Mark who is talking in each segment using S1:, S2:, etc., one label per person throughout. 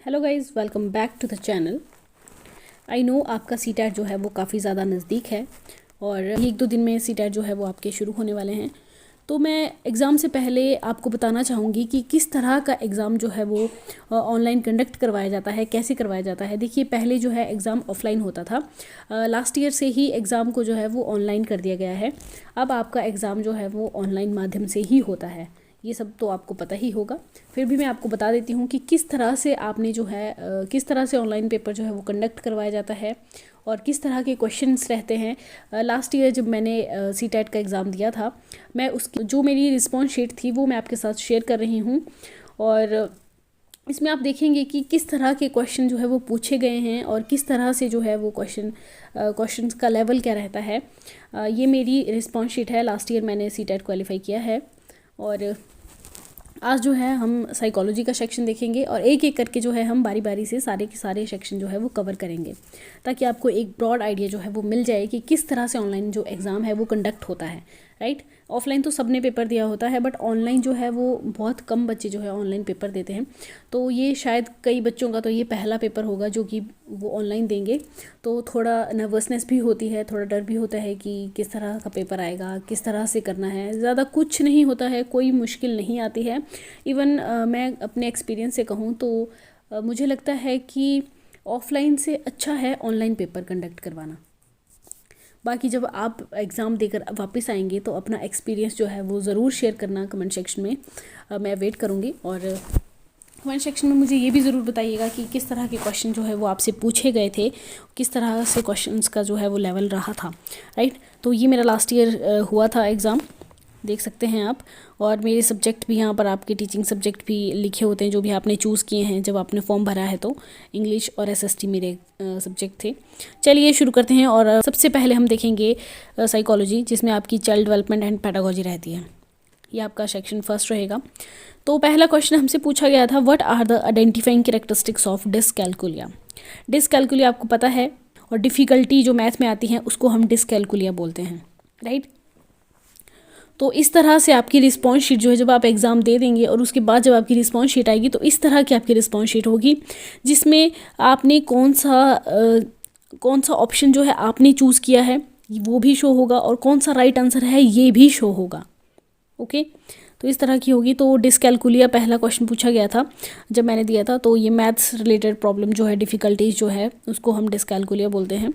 S1: Hello guys, welcome back to the channel. I know आपका CTET जो है वो काफ़ी ज़्यादा नज़दीक है और एक दो दिन में सीटैट जो है वो आपके शुरू होने वाले हैं। तो मैं एग्ज़ाम से पहले आपको बताना चाहूँगी कि किस तरह का एग्ज़ाम जो है वो ऑनलाइन कंडक्ट करवाया जाता है, कैसे करवाया जाता है। देखिए, पहले जो है एग्ज़ाम ऑफलाइन होता था। लास्ट ईयर से ही एग्ज़ाम को जो है वो ऑनलाइन कर दिया गया है। अब आपका एग्ज़ाम जो है वो ऑनलाइन माध्यम से ही होता है। ये सब तो आपको पता ही होगा, फिर भी मैं आपको बता देती हूँ कि किस तरह से आपने जो है किस तरह से ऑनलाइन पेपर जो है वो कंडक्ट करवाया जाता है और किस तरह के क्वेश्चंस रहते हैं। लास्ट ईयर जब मैंने सीटेट का एग्ज़ाम दिया था, मैं उसकी जो मेरी रिस्पॉन्स शीट थी वो मैं आपके साथ शेयर कर रही हूँ और इसमें आप देखेंगे कि किस तरह के क्वेश्चन जो है वो पूछे गए हैं और किस तरह से जो है वो क्वेश्चंस का लेवल क्या रहता है। ये मेरी रिस्पॉन्स शीट है। लास्ट ईयर मैंने सीटेट क्वालिफाई किया है और आज जो है हम साइकोलॉजी का सेक्शन देखेंगे और एक एक करके जो है हम बारी बारी से सारे के सारे सेक्शन जो है वो कवर करेंगे, ताकि आपको एक ब्रॉड आइडिया जो है वो मिल जाए कि किस तरह से ऑनलाइन जो एग्ज़ाम है वो कंडक्ट होता है। राइट, ऑफलाइन तो सबने पेपर दिया होता है, बट ऑनलाइन जो है वो बहुत कम बच्चे जो है ऑनलाइन पेपर देते हैं। तो ये शायद कई बच्चों का तो ये पहला पेपर होगा जो कि वो ऑनलाइन देंगे, तो थोड़ा नर्वसनेस भी होती है, थोड़ा डर भी होता है कि किस तरह का पेपर आएगा, किस तरह से करना है। ज़्यादा कुछ नहीं होता है, कोई मुश्किल नहीं आती है। इवन मैं अपने एक्सपीरियंस से कहूँ तो मुझे लगता है कि ऑफलाइन से अच्छा है ऑनलाइन पेपर कंडक्ट करवाना। बाकी जब आप एग्ज़ाम देकर वापस आएंगे तो अपना एक्सपीरियंस जो है वो ज़रूर शेयर करना कमेंट सेक्शन में। मैं वेट करूँगी और कमेंट सेक्शन में मुझे ये भी ज़रूर बताइएगा कि किस तरह के क्वेश्चन जो है वो आपसे पूछे गए थे, किस तरह से क्वेश्चंस का जो है वो लेवल रहा था। राइट, तो ये मेरा लास्ट ईयर हुआ था एग्ज़ाम, देख सकते हैं आप। और मेरे सब्जेक्ट भी यहाँ पर आपके टीचिंग सब्जेक्ट भी लिखे होते हैं जो भी आपने चूज़ किए हैं जब आपने फॉर्म भरा है। तो इंग्लिश और एसएसटी मेरे सब्जेक्ट थे। चलिए शुरू करते हैं और सबसे पहले हम देखेंगे साइकोलॉजी, जिसमें आपकी चाइल्ड डेवलपमेंट एंड पैडागोजी रहती है। ये आपका सेक्शन फर्स्ट रहेगा। तो पहला क्वेश्चन हमसे पूछा गया था, what are the identifying characteristics of dyscalculia. Dyscalculia आपको पता है, और डिफ़िकल्टी जो मैथ में आती है उसको हम डिसकैलकुलिया बोलते हैं। राइट, तो इस तरह से आपकी रिस्पॉन्स शीट जो है जब आप एग्ज़ाम दे देंगे और उसके बाद जब आपकी रिस्पॉन्स शीट आएगी तो इस तरह की आपकी रिस्पॉन्स शीट होगी, जिसमें आपने कौन सा ऑप्शन जो है आपने चूज़ किया है वो भी शो होगा और कौन सा राइट आंसर है ये भी शो होगा। ओके, तो इस तरह की होगी। तो डिसकैलकुलिया पहला क्वेश्चन पूछा गया था जब मैंने दिया था। तो ये मैथ्स रिलेटेड प्रॉब्लम जो है, डिफ़िकल्टीज जो है, उसको हम डिसकैलकुलिया बोलते हैं।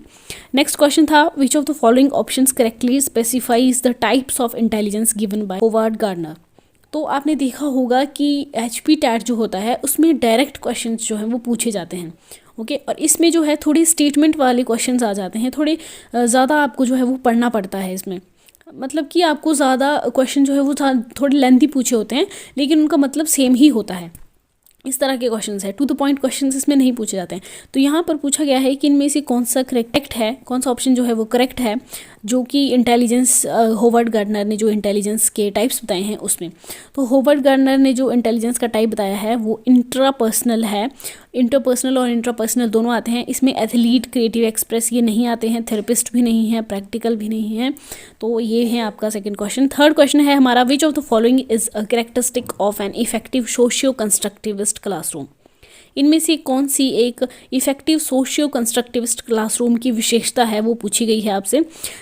S1: नेक्स्ट क्वेश्चन था, which of the following options correctly specifies the types of intelligence given by Howard Gardner. तो आपने देखा होगा कि HP टैट जो होता है उसमें डायरेक्ट क्वेश्चंस जो हैं वो पूछे जाते हैं। ओके, और इसमें जो है थोड़ी स्टेटमेंट वाले क्वेश्चंस आ जाते हैं, थोड़े ज़्यादा आपको जो है वो पढ़ना पड़ता है इसमें। मतलब कि आपको ज़्यादा क्वेश्चन जो है वो थोड़े लेंथी पूछे होते हैं, लेकिन उनका मतलब सेम ही होता है। इस तरह के क्वेश्चंस है, टू द पॉइंट क्वेश्चंस इसमें नहीं पूछे जाते हैं। तो यहाँ पर पूछा गया है कि इनमें से कौन सा करेक्ट है, कौन सा ऑप्शन जो है वो करेक्ट है, जो कि इंटेलिजेंस होवर्ड गार्डनर ने जो इंटेलिजेंस के टाइप्स बताए हैं उसमें। तो होवर्ड गार्डनर ने जो इंटेलिजेंस का टाइप बताया है वो इंट्रापर्सनल है। इंटरपर्सनल और इंट्रापर्सनल दोनों आते हैं इसमें। एथलीट, क्रिएटिव, एक्सप्रेस ये नहीं आते हैं, थेरेपिस्ट भी नहीं है, प्रैक्टिकल भी नहीं है। तो ये है आपका सेकंड क्वेश्चन। थर्ड क्वेश्चन है हमारा, विच of the following is a characteristic of an effective socio constructivist classroom. इनमें से कौन सी एक इफेक्टिव सोशियो कंस्ट्रक्टिविस्ट क्लासरूम की विशेषता है वो पूछी गई है आपसे।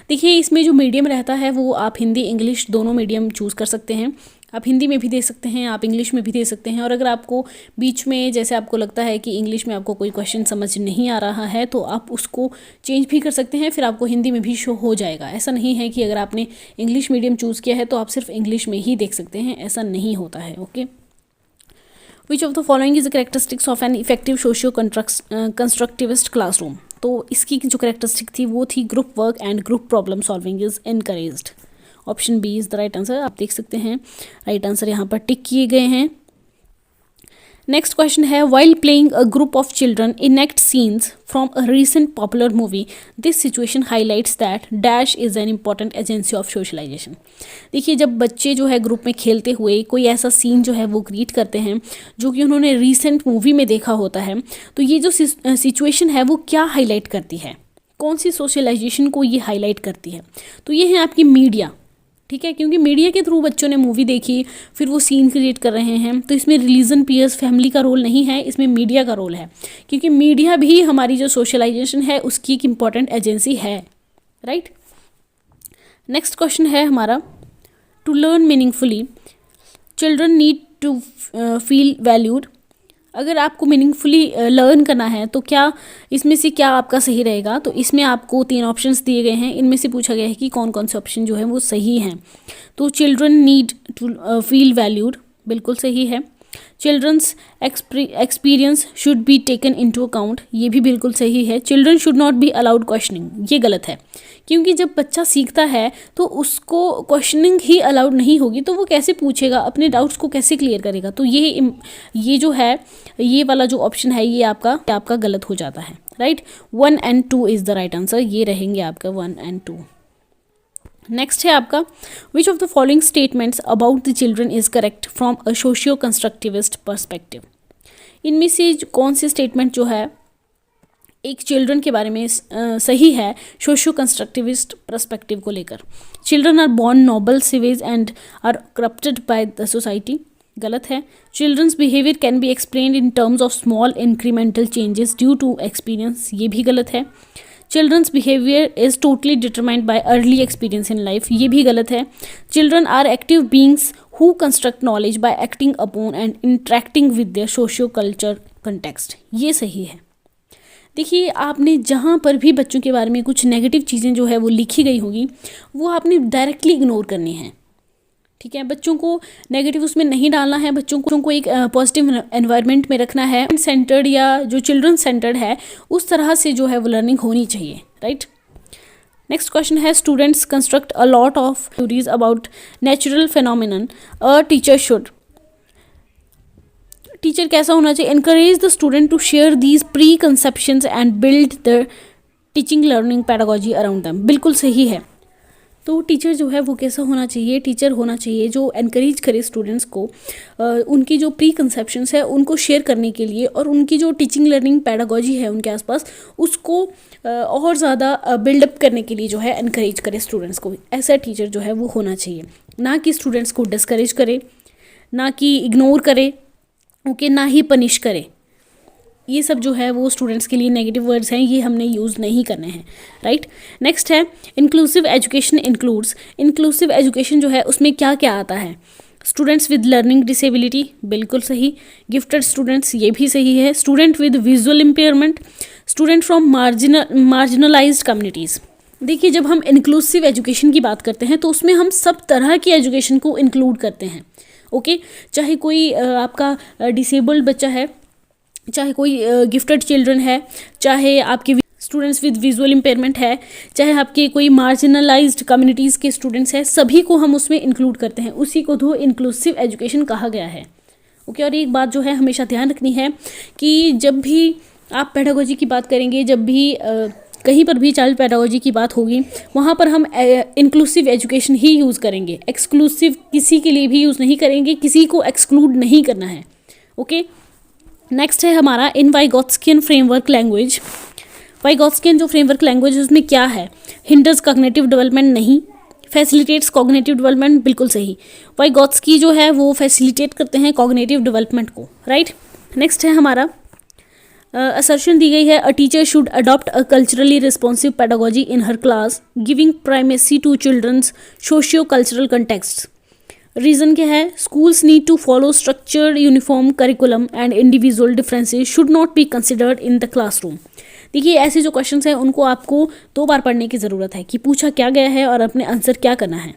S1: देखिए, इसमें जो मीडियम रहता है वो आप हिंदी इंग्लिश दोनों मीडियम चूज़ कर सकते हैं। आप हिंदी में भी दे सकते हैं, आप इंग्लिश में भी दे सकते हैं। और अगर आपको बीच में जैसे आपको लगता है कि इंग्लिश में आपको कोई क्वेश्चन समझ नहीं आ रहा है तो आप उसको चेंज भी कर सकते हैं, फिर आपको हिंदी में भी शो हो जाएगा। ऐसा नहीं है कि अगर आपने इंग्लिश मीडियम चूज़ किया है तो आप सिर्फ इंग्लिश में ही देख सकते हैं, ऐसा नहीं होता है। Okay, which of the following is the characteristics of an effective socio constructivist classroom. तो इसकी जो कैरेक्टरिस्टिक थी वो थी, group work and group problem solving is encouraged. Option B is the right answer. आप देख सकते हैं राइट आंसर यहाँ पर टिक किए गए हैं। नेक्स्ट क्वेश्चन है, while playing a group of children enact scenes from a recent popular movie, this situation highlights that dash is an important agency of socialization. देखिए, जब बच्चे जो है ग्रुप में खेलते हुए कोई ऐसा सीन जो है वो क्रिएट करते हैं जो कि उन्होंने रिसेंट मूवी में देखा होता है, तो ये जो सिचुएशन है वो क्या हाईलाइट करती है, कौन सी सोशलाइजेशन को ये हाईलाइट करती है। तो ये है आपकी मीडिया। ठीक है, क्योंकि मीडिया के थ्रू बच्चों ने मूवी देखी, फिर वो सीन क्रिएट कर रहे हैं, तो इसमें रिलीजन, पीयर्स, फैमिली का रोल नहीं है, इसमें मीडिया का रोल है, क्योंकि मीडिया भी हमारी जो सोशलाइजेशन है उसकी एक इम्पॉर्टेंट एजेंसी है, राइट। नेक्स्ट क्वेश्चन है हमारा, to learn meaningfully children need to feel valued. अगर आपको मीनिंगफुली लर्न करना है तो क्या इसमें से क्या आपका सही रहेगा, तो इसमें आपको 3 ऑप्शंस दिए गए हैं, इनमें से पूछा गया है कि कौन कौन से ऑप्शन जो है वो सही हैं। तो children need to feel valued बिल्कुल सही है। Children's experience should be taken into account, ये भी बिल्कुल सही है। Children should not be allowed questioning, ये गलत है, क्योंकि जब बच्चा सीखता है तो उसको क्वेश्चनिंग ही अलाउड नहीं होगी तो वो कैसे पूछेगा, अपने डाउट्स को कैसे क्लियर करेगा। तो ये जो है, ये वाला जो ऑप्शन है ये आपका गलत हो जाता है, right. 1 and 2 is the right answer, ये रहेंगे आपका 1 and 2। नेक्स्ट है आपका, विच of the following statements about the children is correct from a socio constructivist perspective. इनमें से कौन से स्टेटमेंट जो है एक चिल्ड्रन के बारे में सही है सोशियो कंस्ट्रक्टिविस्ट पर्सपेक्टिव को लेकर। Children are born noble, savage and are corrupted by the society, गलत है। Children's behaviour can be explained in terms of small incremental changes due to experience, ये भी गलत है। Children's behaviour is totally determined by early experience in life, ये भी गलत है। Children are active beings who construct knowledge by acting upon and interacting with their socio culture context, ये सही है। देखिए, आपने जहाँ पर भी बच्चों के बारे में कुछ नेगेटिव चीज़ें जो है वो लिखी गई होगी वो आपने डायरेक्टली इग्नोर करनी है, ठीक है। बच्चों को नेगेटिव उसमें नहीं डालना है, बच्चों को एक पॉजिटिव एनवायरनमेंट में रखना है। सेंटर्ड या जो चिल्ड्रन सेंटर्ड है उस तरह से जो है वो लर्निंग होनी चाहिए, राइट। नेक्स्ट क्वेश्चन है, students construct a lot of theories about natural phenomenon, a teacher should. Teacher कैसा होना चाहिए, encourage the student to share these preconceptions and build the teaching learning pedagogy around them, बिल्कुल सही है। तो teacher जो है वो कैसा होना चाहिए, टीचर होना चाहिए जो एनकरेज करे स्टूडेंट्स को उनकी जो प्री कंसेप्शंस है उनको शेयर करने के लिए, और उनकी जो टीचिंग लर्निंग पैडागोजी है उनके आसपास उसको और ज़्यादा बिल्डअप करने के लिए जो है एनकरेज करे स्टूडेंट्स को। ऐसा टीचर जो है वो होना चाहिए, ना कि स्टूडेंट्स को डिस्करेज करे, ना कि इग्नोर करे, ओके, ना ही पनिश करे। ये सब जो है वो स्टूडेंट्स के लिए नेगेटिव वर्ड्स हैं, ये हमने यूज़ नहीं करने हैं, राइट। नेक्स्ट है, inclusive education includes. Inclusive education जो है उसमें क्या क्या आता है, स्टूडेंट्स विद लर्निंग डिसेबिलिटी, बिल्कुल सही। गिफ्टेड स्टूडेंट्स, ये भी सही है। Student with visual impairment, student from marginalised communities. देखिए, जब हम इंक्लूसिव एजुकेशन की बात करते हैं तो उसमें हम सब तरह की एजुकेशन को इंक्लूड करते हैं, ओके। चाहे कोई आपका डिसेबल्ड बच्चा है, चाहे कोई गिफ्टेड चिल्ड्रन है, चाहे आपके स्टूडेंट्स विद विजुअल इम्पेयरमेंट है, चाहे आपके कोई मार्जिनलाइज्ड कम्युनिटीज़ के स्टूडेंट्स हैं, सभी को हम उसमें इंक्लूड करते हैं। उसी को तो इंक्लूसिव एजुकेशन कहा गया है, ओके। और एक बात जो है हमेशा ध्यान रखनी है कि जब भी आप पेडागोजी की बात करेंगे, जब भी कहीं पर भी चाइल्ड पेडागोजी की बात होगी वहाँ पर हम इंक्लूसिव एजुकेशन ही यूज़ करेंगे, एक्सक्लूसिव किसी के लिए भी यूज़ नहीं करेंगे, किसी को एक्सक्लूड नहीं करना है, ओके। नेक्स्ट है हमारा, इन वाइगोत्स्कियन फ्रेमवर्क लैंग्वेज। वाइगोत्स्कियन जो फ्रेमवर्क लैंग्वेज है उसमें क्या है, हिंडर्स कॉग्निटिव डेवलपमेंट, नहीं। फैसिलिटेट्स कॉग्निटिव डेवलपमेंट, बिल्कुल सही। वाइगोत्स्की जो है वो फैसिलिटेट करते हैं कॉग्निटिव डेवलपमेंट को, राइट। नेक्स्ट है हमारा, असर्शन दी गई है, a teacher should adopt a culturally responsive pedagogy in her class giving primacy to children's socio cultural context. Reason क्या है, schools need to follow structured uniform curriculum and individual differences should not be considered in the classroom. देखिए, ऐसे जो question हैं उनको आपको 2 बार पढ़ने की ज़रूरत है कि पूछा क्या गया है और अपने आंसर क्या करना है,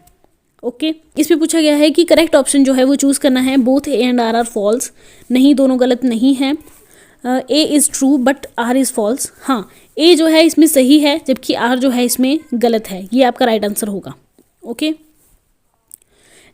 S1: ओके। इसमें पूछा गया है कि करेक्ट ऑप्शन जो है वो चूज़ करना है, both A and R false, नहीं, दोनों गलत नहीं है। A is true but R is false, हाँ, ए जो है इसमें सही है जबकि आर जो है इसमें गलत है, ये आपका राइट आंसर होगा, ओके।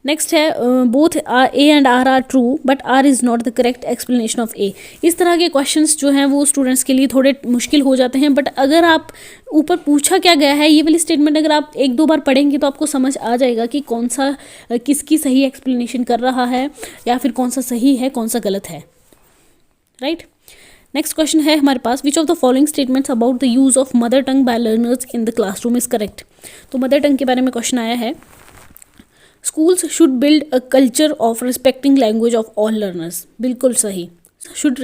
S1: नेक्स्ट है, both A and R true but R is not the correct explanation of A. इस तरह के क्वेश्चंस जो हैं वो स्टूडेंट्स के लिए थोड़े मुश्किल हो जाते हैं, बट अगर आप ऊपर पूछा क्या गया है ये वाली स्टेटमेंट अगर आप 1-2 बार पढ़ेंगे तो आपको समझ आ जाएगा कि कौन सा किसकी सही एक्सप्लेनेशन कर रहा है या फिर कौन सा सही है कौन सा गलत है, राइट। नेक्स्ट क्वेश्चन है हमारे पास, which of the following statements about the use of mother tongue by learners in the classroom is correct. तो मदर टंग के बारे में क्वेश्चन आया है, schools should build a culture of respecting language of all learners, बिल्कुल सही। Should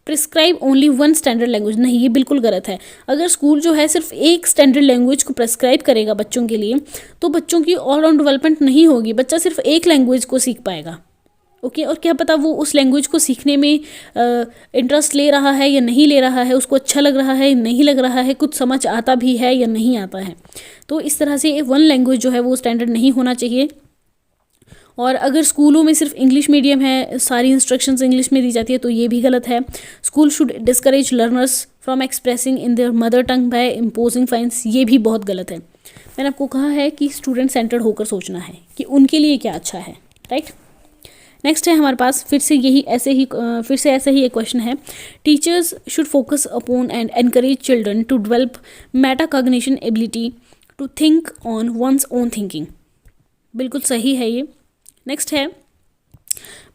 S1: prescribe only one standard language, नहीं ये बिल्कुल गलत है। अगर स्कूल जो है सिर्फ एक स्टैंडर्ड लैंग्वेज को प्रिस्क्राइब करेगा बच्चों के लिए, तो बच्चों की ऑलराउंड डेवलपमेंट नहीं होगी, बच्चा सिर्फ एक लैंग्वेज को सीख पाएगा। ओके, और क्या पता वो उस लैंग्वेज को सीखने में इंटरेस्ट ले रहा है या नहीं ले रहा है, उसको अच्छा लग रहा है या नहीं लग रहा है, कुछ समझ आता भी है या नहीं आता है। तो इस तरह से वन लैंग्वेज जो है वो स्टैंडर्ड नहीं होना चाहिए। और अगर स्कूलों में सिर्फ इंग्लिश मीडियम है, सारी इंस्ट्रक्शंस इंग्लिश में दी जाती है, तो ये भी गलत है। School should discourage learners from expressing in their mother tongue by imposing fines, ये भी बहुत गलत है। मैंने आपको कहा है कि स्टूडेंट सेंटर्ड होकर सोचना है कि उनके लिए क्या अच्छा है, राइट। नेक्स्ट है हमारे पास फिर से ऐसे ही एक क्वेश्चन है। Teachers should focus upon and encourage children to develop metacognition ability to think on one's own thinking, बिल्कुल सही है ये। नेक्स्ट है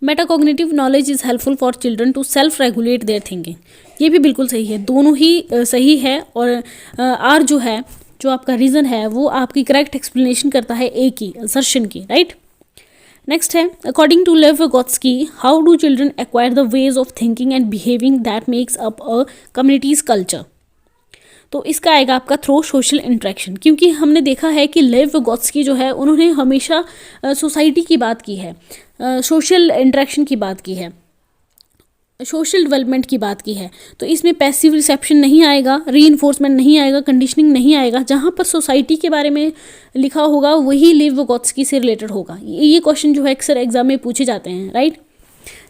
S1: metacognitive knowledge is helpful for children to self regulate their thinking, ये भी बिल्कुल सही है। दोनों ही सही है। और आर जो है, जो आपका रीज़न है, वो आपकी करेक्ट एक्सप्लेनेशन करता है ए की असर्शन की, राइट। नेक्स्ट है according to Lev Vygotsky, how do children acquire the ways of thinking and behaving that makes up a community's culture. तो इसका आएगा आपका थ्रू सोशल इंटरेक्शन, क्योंकि हमने देखा है कि लेव विगोत्स्की जो है उन्होंने हमेशा सोसाइटी की बात की है, सोशल इंटरेक्शन की बात की है, सोशल डेवलपमेंट की बात की है। तो इसमें पैसिव रिसेप्शन नहीं आएगा, रीइंफोर्समेंट नहीं आएगा, कंडीशनिंग नहीं आएगा। जहाँ पर सोसाइटी के बारे में लिखा होगा वही लेव विगोत्स्की से रिलेटेड होगा। ये क्वेश्चन जो है अक्सर एग्जाम में पूछे जाते हैं, राइट।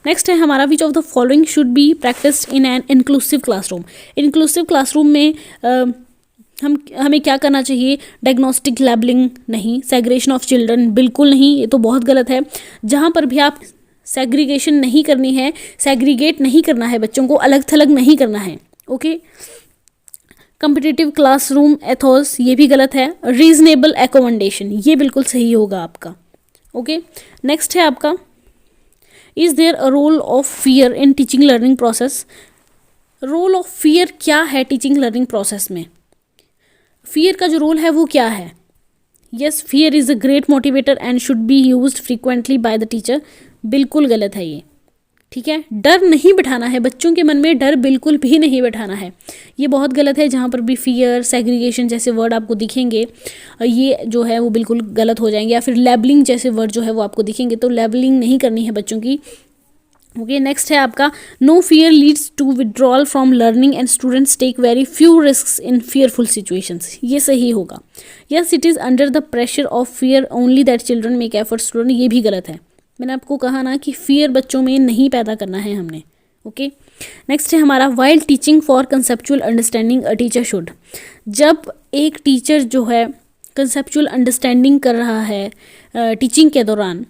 S1: नेक्स्ट है हमारा विच of the following should be practised in an inclusive classroom. Inclusive classroom में हमें क्या करना चाहिए? डायग्नोस्टिक लेबलिंग नहीं, सेग्रेगेशन ऑफ चिल्ड्रन बिल्कुल नहीं, ये तो बहुत गलत है। जहाँ पर भी आप सेग्रीगेशन नहीं करनी है, सेग्रीगेट नहीं करना है, बच्चों को अलग थलग नहीं करना है, ओके। कम्पिटिटिव क्लासरूम एथोस, ये भी गलत है। रीजनेबल एकोमोडेशन, ये बिल्कुल सही होगा आपका, ओके। नेक्स्ट है आपका is there a role of fear in teaching learning process. Role of fear क्या है टीचिंग लर्निंग प्रोसेस में? फियर का जो रोल है वो क्या है? Yes, fear is a great motivator and should be used frequently by the teacher, बिल्कुल गलत है ये, ठीक है। डर नहीं बिठाना है बच्चों के मन में, डर बिल्कुल भी नहीं बिठाना है, ये बहुत गलत है। जहाँ पर भी फियर, सेग्रीगेशन जैसे वर्ड आपको दिखेंगे, ये जो है वो बिल्कुल गलत हो जाएंगे। या फिर लेबलिंग जैसे वर्ड जो है वो आपको दिखेंगे, तो लेबलिंग नहीं करनी है बच्चों की, ओके। नेक्स्ट है आपका no fear leads to withdrawal from learning and students take very few risks in fearful situations, ये सही होगा। Yes, it is under the pressure of fear only that children make efforts to learn, ये भी गलत है। मैंने आपको कहा ना कि फियर बच्चों में नहीं पैदा करना है हमने, ओके। नेक्स्ट है हमारा while teaching for conceptual understanding a teacher should. जब एक टीचर जो है कंसेप्चुअल अंडरस्टैंडिंग कर रहा है टीचिंग के दौरान,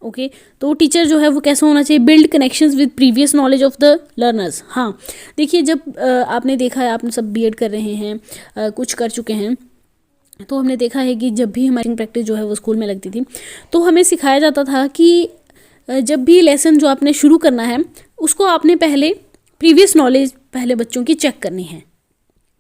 S1: ओके, तो टीचर जो है वो कैसा होना चाहिए? Build connections with previous knowledge of the learners. हाँ, देखिए जब आपने देखा है, आप सब बीएड कर रहे हैं, कुछ कर चुके हैं, तो हमने देखा है कि जब भी हमारी प्रैक्टिस जो है वो स्कूल में लगती थी, तो हमें सिखाया जाता था कि जब भी लेसन जो आपने शुरू करना है, उसको आपने पहले प्रीवियस नॉलेज पहले बच्चों की चेक करनी है,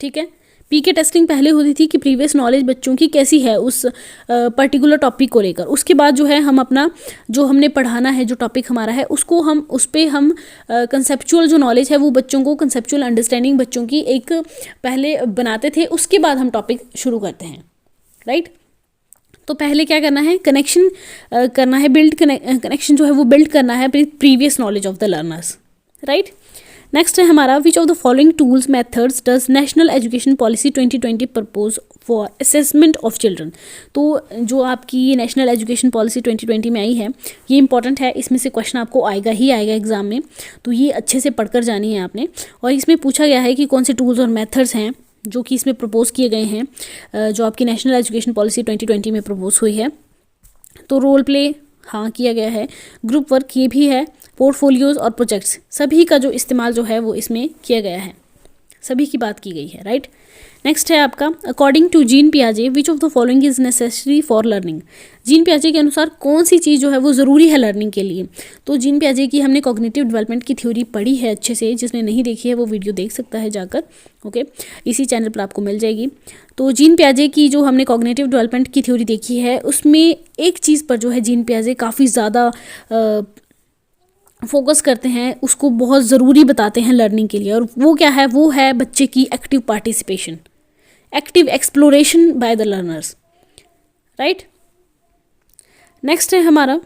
S1: ठीक है। पीके टेस्टिंग पहले होती थी कि प्रीवियस नॉलेज बच्चों की कैसी है उस पर्टिकुलर टॉपिक को लेकर। उसके बाद जो है हम अपना जो हमने पढ़ाना है, जो टॉपिक हमारा है, उसको हम उस पर हम कंसेप्चुअल जो नॉलेज है वो बच्चों को, कंसेप्चुअल अंडरस्टैंडिंग बच्चों की एक पहले बनाते थे, उसके बाद हम टॉपिक शुरू करते हैं, राइट। तो पहले क्या करना है? कनेक्शन करना है, बिल्ड कनेक्शन जो है वो बिल्ड करना है previous knowledge of the learners, right. Next है हमारा विच of the following tools methods does national education policy 2020 propose for assessment of children. तो जो आपकी नेशनल एजुकेशन पॉलिसी 2020 में आई है, ये इंपॉर्टेंट है, इसमें से क्वेश्चन आपको आएगा ही आएगा एग्जाम में, तो ये अच्छे से पढ़कर जानी है आपने। और इसमें पूछा गया है कि कौन से टूल्स और मेथड्स हैं जो कि इसमें प्रपोज किए गए हैं, जो आपकी नेशनल एजुकेशन पॉलिसी 2020 में प्रपोज हुई है। तो रोल प्ले हाँ किया गया है, ग्रुप वर्क ये भी है, पोर्टफोलियोज और प्रोजेक्ट्स सभी का जो इस्तेमाल जो है वो इसमें किया गया है, सभी की बात की गई है, राइट। नेक्स्ट है आपका, अकॉर्डिंग टू जीन पियाजे which of the following is necessary for learning. Jean पियाजे के अनुसार कौन सी चीज़ जो है वो ज़रूरी है लर्निंग के लिए। तो जीन पियाजे की हमने कॉग्निटिव डेवलपमेंट की थ्योरी पढ़ी है अच्छे से, जिसने नहीं देखी है वो वीडियो देख सकता है जाकर, ओके, इसी चैनल पर आपको मिल जाएगी। तो जीन पियाजे की जो हमने कॉग्निटिव डेवलपमेंट की थ्योरी देखी है, उसमें एक चीज़ पर जो है जीन पियाजे काफ़ी ज़्यादा फोकस करते हैं, उसको बहुत ज़रूरी बताते हैं लर्निंग के लिए, और वो क्या है, वो है बच्चे की active participation, active exploration by the learners, right. Next है हमारा,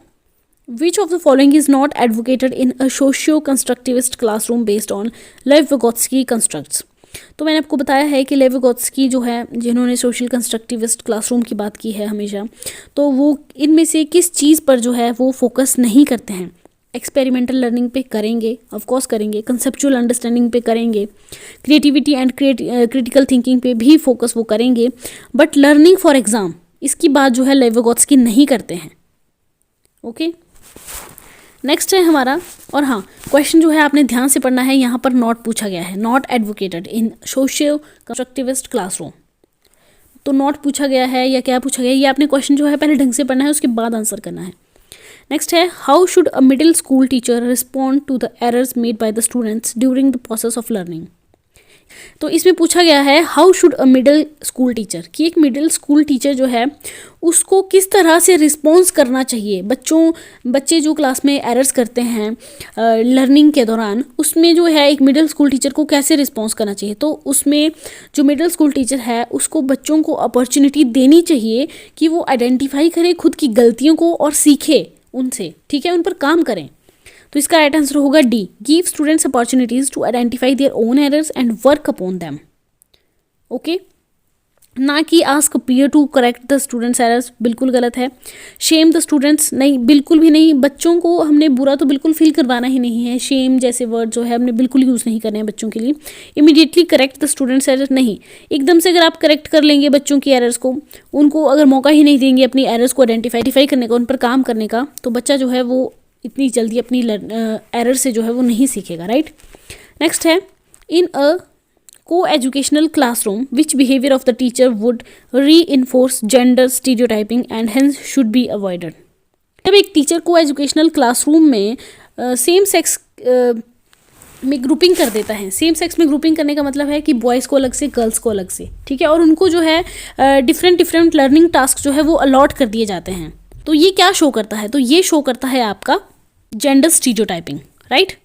S1: विच of the following is not advocated in a socio constructivist classroom based on लेव विगोत्स्की कंस्ट्रक्ट्स। तो मैंने आपको बताया है कि लेव विगोत्स्की जो है, जिन्होंने सोशल कंस्ट्रक्टिविस्ट क्लासरूम की बात की है हमेशा, तो वो इनमें से किस चीज़ पर जो है वो फोकस नहीं करते हैं। एक्सपेरिमेंटल लर्निंग पे करेंगे, ऑफ कोर्स करेंगे, कंसेप्चुअल अंडरस्टैंडिंग पे करेंगे, क्रिएटिविटी एंड क्रिटिकल थिंकिंग पे भी फोकस वो करेंगे, बट लर्निंग फॉर एग्जाम इसकी बात जो है लेव विगोत्स्की नहीं करते हैं, ओके। नेक्स्ट है हमारा, और हाँ, क्वेश्चन जो है आपने ध्यान से पढ़ना है, यहाँ पर नॉट पूछा गया है, not advocated in socio constructivist classroom. तो नॉट पूछा गया है या क्या पूछा गया है, ये आपने क्वेश्चन जो है पहले ढंग से पढ़ना है, उसके बाद आंसर करना है। नेक्स्ट है, how should a middle school teacher respond to the errors made by the students during the process of learning. तो इसमें पूछा गया है how should a middle school teacher, कि एक मिडिल स्कूल टीचर जो है उसको किस तरह से रिस्पॉन्स करना चाहिए। बच्चे जो क्लास में एरर्स करते हैं लर्निंग के दौरान, उसमें जो है एक मिडिल स्कूल टीचर को कैसे रिस्पॉन्स करना चाहिए। तो उसमें जो मिडिल स्कूल टीचर है उसको बच्चों को अपॉर्चुनिटी देनी चाहिए कि वो आइडेंटिफाई करे खुद की गलतियों को और सीखे उनसे, ठीक है, उन पर काम करें। तो इसका राइट आंसर होगा D, give students opportunities to identify their own errors and work upon them, okay, ना कि ask peer to correct the students errors, बिल्कुल गलत है। शेम द स्टूडेंट्स, नहीं, बिल्कुल भी नहीं, बच्चों को हमने बुरा तो बिल्कुल फील करवाना ही नहीं है। शेम जैसे वर्ड जो है हमने बिल्कुल यूज़ नहीं करने हैं बच्चों के लिए। Immediately correct the students errors, नहीं, एकदम से अगर आप करेक्ट कर लेंगे बच्चों की एरर्स को, उनको अगर मौका ही नहीं देंगे अपनी एरर्स को आइडेंटिफाई करने का, उन पर काम करने का, तो बच्चा जो है वो इतनी जल्दी अपनी एरर से जो है वो नहीं सीखेगा, राइट। नेक्स्ट है, इन अ co-educational classroom which behavior of the teacher would reinforce gender stereotyping and hence should be avoided। जब एक टीचर को एजुकेशनल क्लासरूम में सेम सेक्स में ग्रुपिंग कर देता है, सेम सेक्स में ग्रुपिंग करने का मतलब है कि बॉयज़ को अलग से, गर्ल्स को अलग से, ठीक है, और उनको जो है डिफरेंट लर्निंग टास्क जो है वो अलॉट कर दिए जाते हैं। तो ये क्या शो करता है, तो ये शो करता है आपका जेंडर स्टीरियोटाइपिंग, राइट।